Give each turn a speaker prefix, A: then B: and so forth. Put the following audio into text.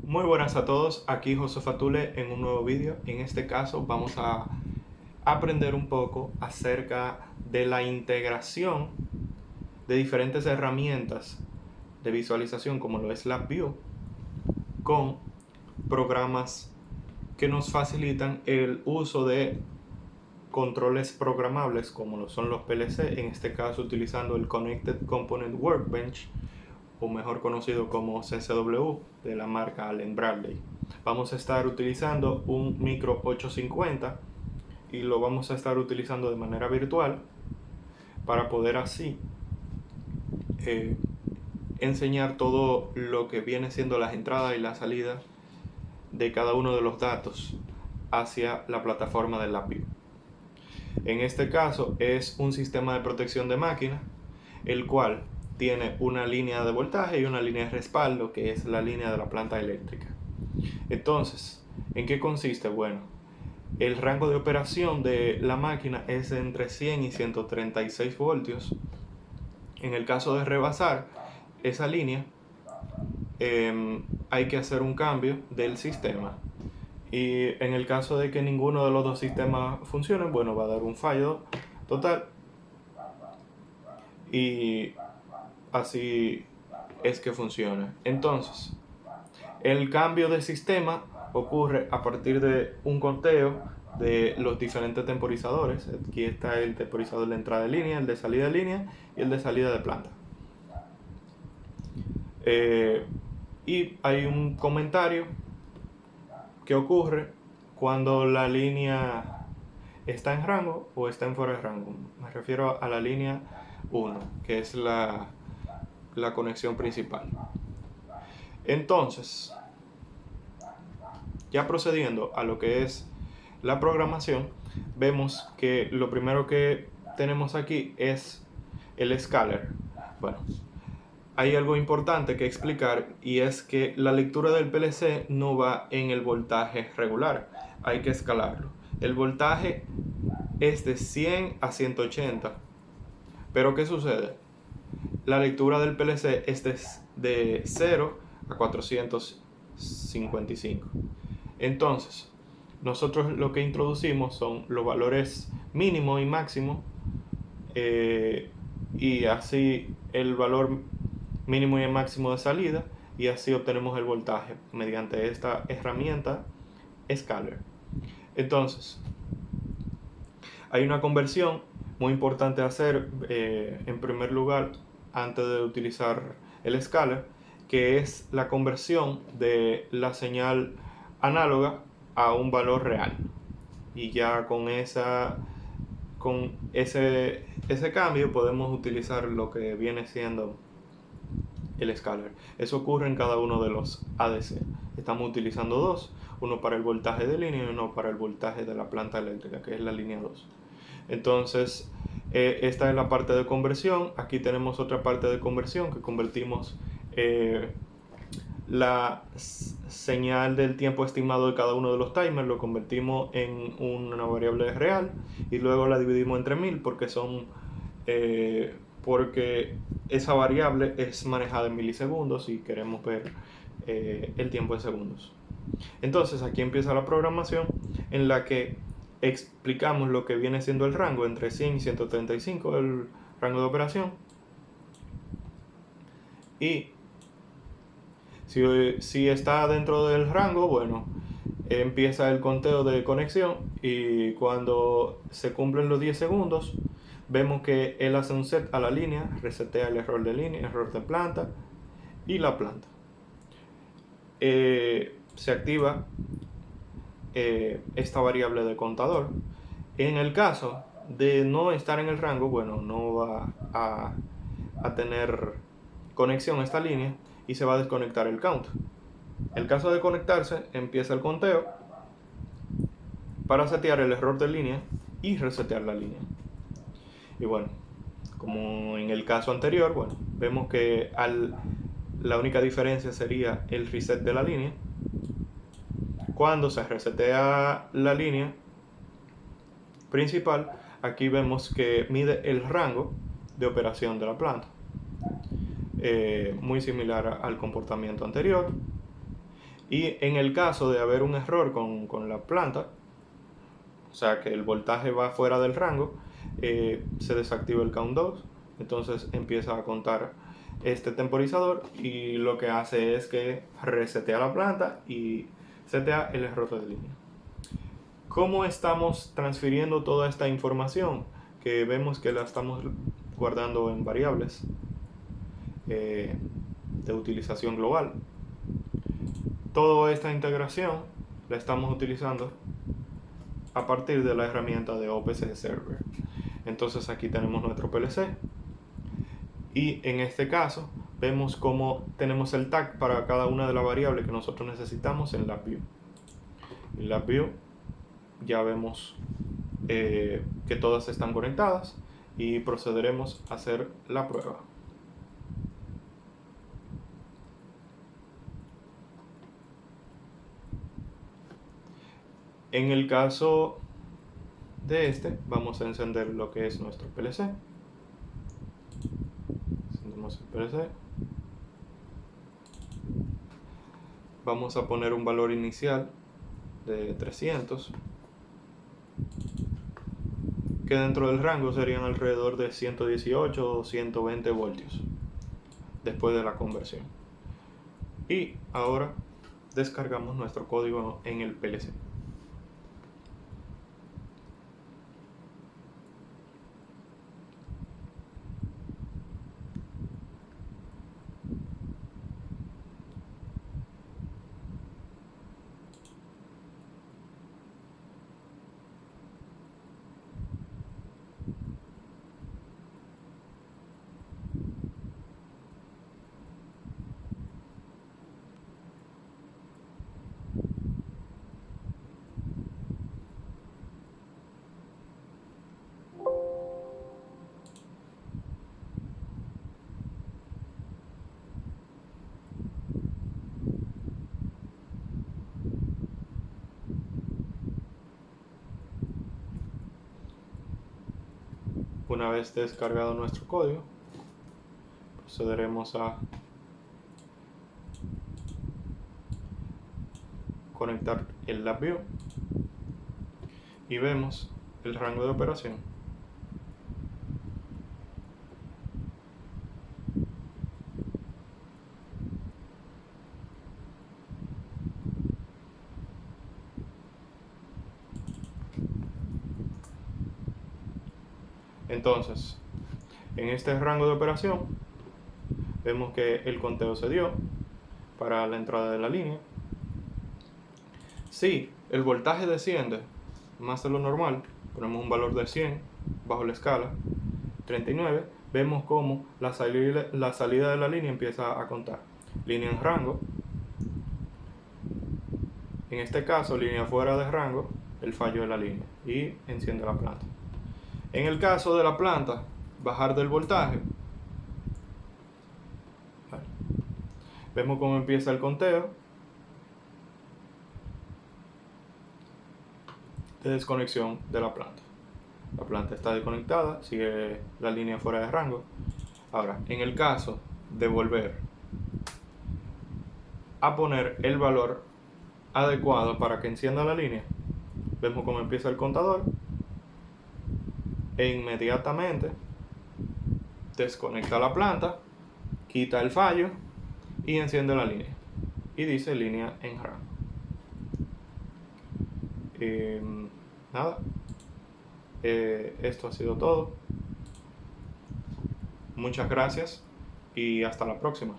A: Muy buenas a todos, aquí José Fatule en un nuevo vídeo. En este caso vamos a aprender un poco acerca de la integración de diferentes herramientas de visualización como lo es LabVIEW con programas que nos facilitan el uso de controles programables como lo son los PLC, en este caso utilizando el Connected Component Workbench, o mejor conocido como CCW, de la marca Allen Bradley. Vamos a estar utilizando un micro 850 y lo vamos a estar utilizando de manera virtual para poder así eh, enseñar todo lo que viene siendo las entradas y las salidas de cada uno de los datos hacia la plataforma del LabVIEW. En este caso es un sistema de protección de máquina, el cual tiene una línea de voltaje y una línea de respaldo, que es la línea de la planta eléctrica. Entonces, ¿en qué consiste? Bueno, el rango de operación de la máquina es entre 100 y 136 voltios. En el caso de rebasar esa línea, hay que hacer un cambio del sistema. Y en el caso de que ninguno de los dos sistemas funcione, bueno, va a dar un fallo total. Y así es que funciona. Entonces, el cambio de sistema ocurre a partir de un conteo de los diferentes temporizadores. Aquí está el temporizador de entrada de línea, el de salida de línea y el de salida de planta. Y hay un comentario que ocurre cuando la línea está en rango o está en fuera de rango. Me refiero a la línea 1, que es la conexión principal. Entonces, ya procediendo a lo que es la programación, vemos que lo primero que tenemos aquí es el scaler. Bueno, hay algo importante que explicar, y es que la lectura del PLC no va en el voltaje regular, hay que escalarlo. El voltaje es de 100 a 180, pero ¿qué sucede? La lectura del PLC es de 0 a 455. Entonces, nosotros lo que introducimos son los valores mínimo y máximo, y así el valor mínimo y el máximo de salida, y así obtenemos el voltaje mediante esta herramienta Scaler. Entonces, hay una conversión muy importante a hacer, en primer lugar, antes de utilizar el Scaler, que es la conversión de la señal análoga a un valor real. Y ya con ese cambio podemos utilizar lo que viene siendo el scaler. Eso ocurre en cada uno de los ADC. Estamos utilizando dos, uno para el voltaje de línea y uno para el voltaje de la planta eléctrica, que es la línea 2. Entonces, esta es la parte de conversión. Aquí tenemos otra parte de conversión que convertimos la señal del tiempo estimado de cada uno de los timers, lo convertimos en una variable real y luego la dividimos entre 1000 porque esa variable es manejada en milisegundos y queremos ver el tiempo en segundos. Entonces aquí empieza la programación en la que explicamos lo que viene siendo el rango entre 100 y 135, el rango de operación. Y si está dentro del rango, bueno, empieza el conteo de conexión, y cuando se cumplen los 10 segundos, vemos que él hace un set a la línea, resetea el error de línea, error de planta y la planta. Se activa esta variable de contador. En el caso de no estar en el rango, bueno, no va a tener conexión a esta línea y se va a desconectar el count. En el caso de conectarse, empieza el conteo para setear el error de línea y resetear la línea. Y bueno, como en el caso anterior, bueno, vemos que la única diferencia sería el reset de la línea. Cuando se resetea la línea principal, aquí vemos que mide el rango de operación de la planta. Muy similar al comportamiento anterior. Y en el caso de haber un error con la planta, o sea que el voltaje va fuera del rango, se desactiva el count 2, entonces empieza a contar este temporizador y lo que hace es que resetea la planta y setea el error de línea. ¿Cómo estamos transfiriendo toda esta información? Que vemos que la estamos guardando en variables de utilización global. Toda esta integración la estamos utilizando a partir de la herramienta de OPC Server. Entonces aquí tenemos nuestro PLC y en este caso vemos cómo tenemos el tag para cada una de las variables que nosotros necesitamos en LabVIEW. En LabVIEW ya vemos que todas están conectadas y procederemos a hacer la prueba. En el caso de este, vamos a encender lo que es nuestro PLC. Encendemos el PLC. Vamos a poner un valor inicial de 300, que dentro del rango serían alrededor de 118 o 120 voltios después de la conversión. Y ahora descargamos nuestro código en el PLC. Una vez descargado nuestro código, procederemos a conectar el LabVIEW y vemos el rango de operación. Entonces, en este rango de operación vemos que el conteo se dio para la entrada de la línea. Si el voltaje desciende más de lo normal, ponemos un valor de 100 bajo la escala 39, vemos como la salida de la línea empieza a contar. Línea en rango, en este caso línea fuera de rango, el fallo de la línea, y enciende la planta. En el caso de la planta, bajar del voltaje, vemos cómo empieza el conteo de desconexión de la planta. La planta está desconectada, sigue la línea fuera de rango. Ahora, en el caso de volver a poner el valor adecuado para que encienda la línea, vemos cómo empieza el contador e inmediatamente desconecta la planta, quita el fallo y enciende la línea y dice línea en rango. Nada, esto ha sido todo. Muchas gracias y hasta la próxima.